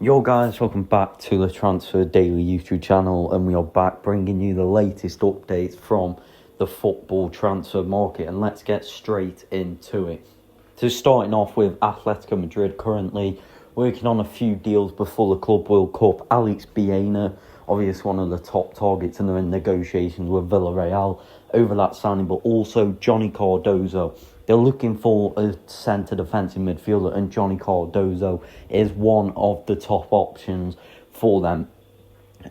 Yo guys, welcome back to the Transfer Daily YouTube channel, and we are back bringing you the latest updates from the football transfer market, and let's get straight into it. So starting off with Atletico Madrid, currently working on a few deals before the Club World Cup. Alex Baena, obviously one of the top targets, and they're in negotiations with Villarreal over that signing, but also Johnny Cardoso. They're looking for a centre defensive midfielder, and Johnny Cardoso is one of the top options for them.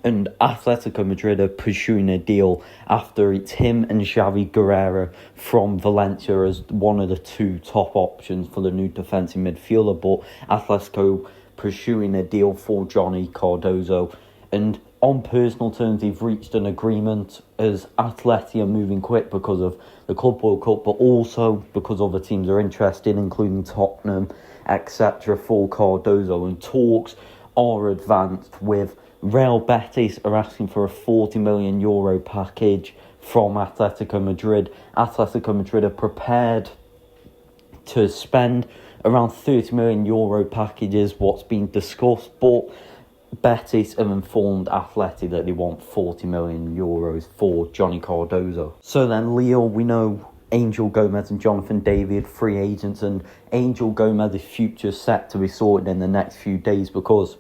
And Atletico Madrid are pursuing a deal after it's him and Xavi Guerrero from Valencia as one of the two top options for the new defensive midfielder. But Atletico pursuing a deal for Johnny Cardoso. And on personal terms, they've reached an agreement as Atleti are moving quick because of the Club World Cup, but also because other teams are interested, including Tottenham, etc., for Cardoso. And talks are advanced with Real Betis are asking for a €40 million package from Atletico Madrid. Atletico Madrid are prepared to spend around €30 million packages, what's been discussed, but Betis have informed Atleti that they want €40 million for Johnny Cardoso. So then Leo, we know Angel Gomes and Jonathan David, free agents, and Angel Gomes' future set to be sorted in the next few days because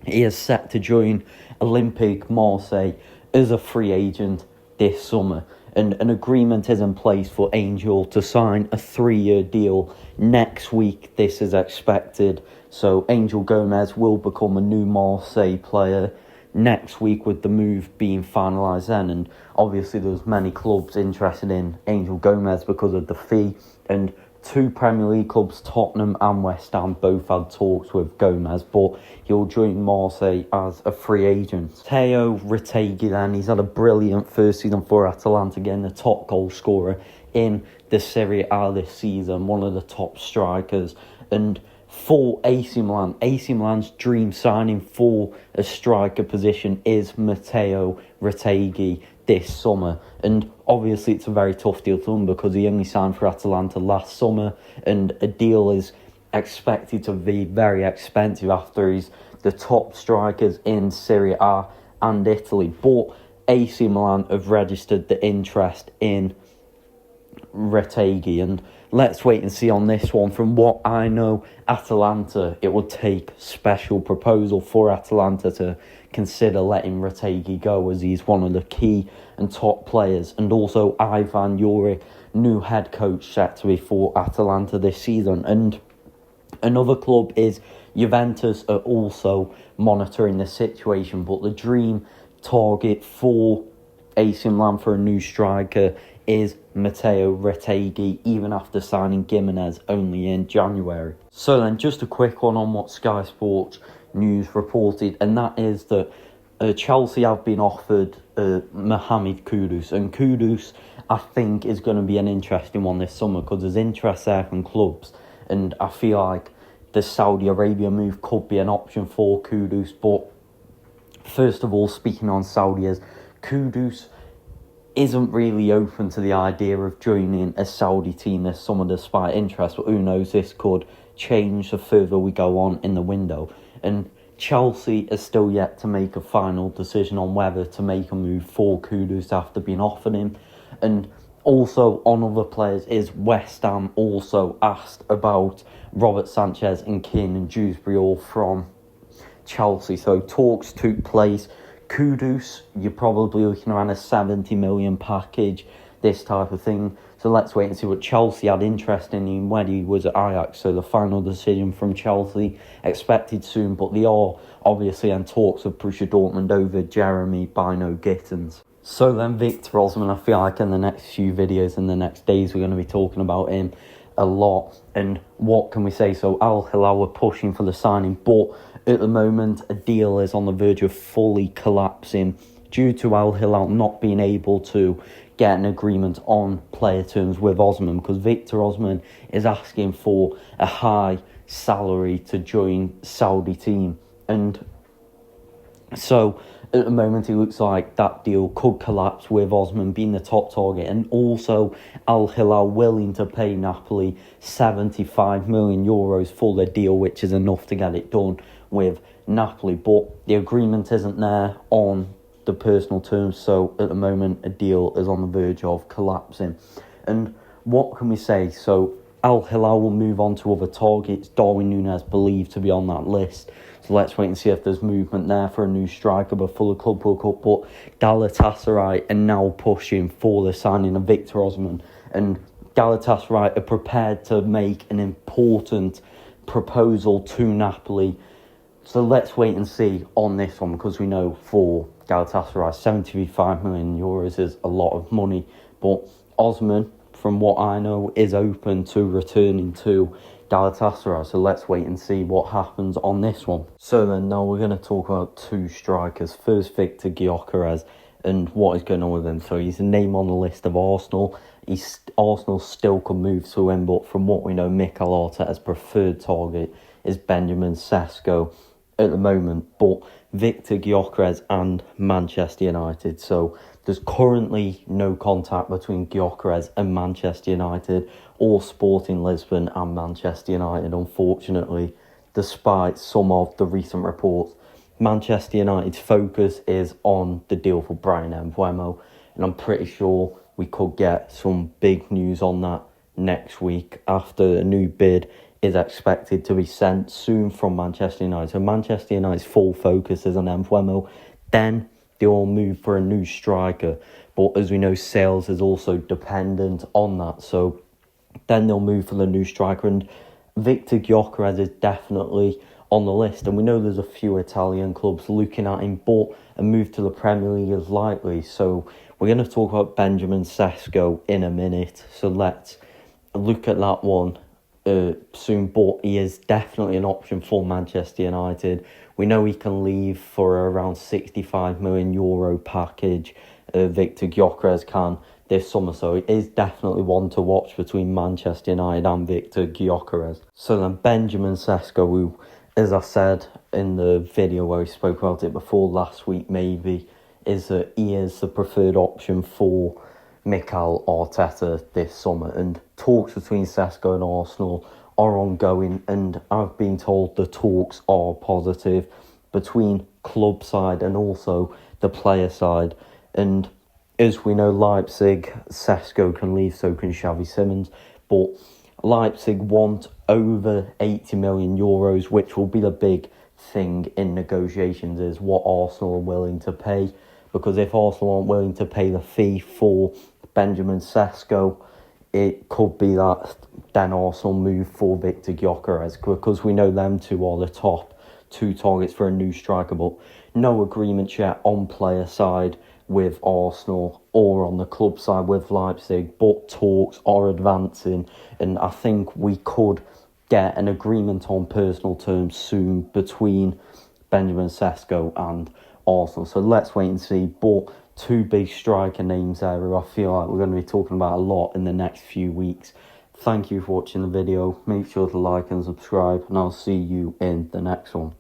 he is set to join Olympique Marseille as a free agent this summer. And an agreement is in place for Angel to sign a 3-year deal next week. This is expected. So Angel Gomes will become a new Marseille player next week, with the move being finalised then. And obviously there's many clubs interested in Angel Gomes because of the fee. And two Premier League clubs, Tottenham and West Ham, both had talks with Gomes, but he'll join Marseille as a free agent. Matteo Retegui then, he's had a brilliant first season for Atalanta, getting the top goal scorer in the Serie A this season, one of the top strikers. And for AC Milan's dream signing for a striker position is Matteo Retegui this summer. And obviously it's a very tough deal for him because he only signed for Atalanta last summer, and a deal is expected to be very expensive after he's the top strikers in Serie A and Italy. But AC Milan have registered the interest in Retegui, and let's wait and see on this one. From what I know, Atalanta, it would take special proposal for Atalanta to consider letting Retegui go, as he's one of the key and top players. And also Ivan Juric, new head coach, set to be for Atalanta this season. And another club is Juventus, are also monitoring the situation, but the dream target for AC Milan for a new striker is Matteo Retegui, even after signing Gimenez only in January. So then just a quick one on what Sky Sports News reported, and that is that Chelsea have been offered Mohamed Kudus, and Kudus I think is going to be an interesting one this summer because there's interest there from clubs, and I feel like the Saudi Arabia move could be an option for Kudus. But first of all, speaking on Saudi, as Kudus isn't really open to the idea of joining a Saudi team this summer despite interest, but who knows, this could change the further we go on in the window. And Chelsea is still yet to make a final decision on whether to make a move for Kudus after being offered him. And also on other players is West Ham also asked about Robert Sanchez and Kiernan Dewsbury, all from Chelsea. So talks took place. Kudus, you're probably looking around a 70 million package, this type of thing. So let's wait and see what Chelsea had interest in him when he was at Ajax. So the final decision from Chelsea expected soon, but they are obviously in talks of Borussia Dortmund over Jeremy Bino Gittins. So then Victor Osimhen, I feel like in the next few videos, in the next days, we're going to be talking about him a lot. And what can we say? So Al-Hilal were pushing for the signing, but at the moment a deal is on the verge of fully collapsing due to Al-Hilal not being able to get an agreement on player terms with Osimhen, because Victor Osimhen is asking for a high salary to join Saudi team. And so at the moment, it looks like that deal could collapse with Osimhen being the top target, and also Al-Hilal willing to pay Napoli €75 million for the deal, which is enough to get it done with Napoli, but the agreement isn't there on the personal terms, so at the moment a deal is on the verge of collapsing. And what can we say? So Al-Hilal will move on to other targets. Darwin Núñez believed to be on that list, so let's wait and see if there's movement there for a new striker before the Club World Cup. But Galatasaray are now pushing for the signing of Victor Osimhen, and Galatasaray are prepared to make an important proposal to Napoli. So let's wait and see on this one, because we know for Galatasaray, 75 million euros is a lot of money. But Osimhen, from what I know, is open to returning to Galatasaray. So let's wait and see what happens on this one. So then now we're going to talk about two strikers. First, Victor Gyokeres and what is going on with him. So he's a name on the list of Arsenal. Arsenal still can move to him, but from what we know, Mikel Arteta's preferred target is Benjamin Sesko at the moment. But Victor Gyokeres and Manchester United. So there's currently no contact between Gyokeres and Manchester United, or Sporting Lisbon and Manchester United, unfortunately, despite some of the recent reports. Manchester United's focus is on the deal for Bryan Mbeumo, and I'm pretty sure we could get some big news on that next week, after a new bid is expected to be sent soon from Manchester United. So Manchester United's full focus is on Mbeumo. Then they'll move for a new striker. But as we know, sales is also dependent on that. So then they'll move for the new striker. And Victor Gyokeres is definitely on the list. And we know there's a few Italian clubs looking at him, but a move to the Premier League is likely. So we're going to talk about Benjamin Sesko in a minute. So let's look at that one soon. But he is definitely an option for Manchester United. We know he can leave for around 65 million euro package. Victor Gyokeres can this summer, so it is definitely one to watch between Manchester United and Victor Gyokeres. So then Benjamin Sesko, who, as I said in the video where we spoke about it before last week, maybe, is that he is the preferred option for Mikel Arteta this summer. And talks between Sesko and Arsenal are ongoing, and I've been told the talks are positive between club side and also the player side. And as we know, Leipzig, Sesko can leave, so can Xavi Simons, but Leipzig want over 80 million euros, which will be the big thing in negotiations, is what Arsenal are willing to pay. Because if Arsenal aren't willing to pay the fee for Benjamin Sesko, it could be that then Arsenal move for Victor Gyokeres, because we know them two are the top two targets for a new striker, but no agreement yet on player side with Arsenal or on the club side with Leipzig, but talks are advancing, and I think we could get an agreement on personal terms soon between Benjamin Sesko and Arsenal. So let's wait and see. But two big striker names there who I feel like we're going to be talking about a lot in the next few weeks. Thank you for watching the video. Make sure to like and subscribe, and I'll see you in the next one.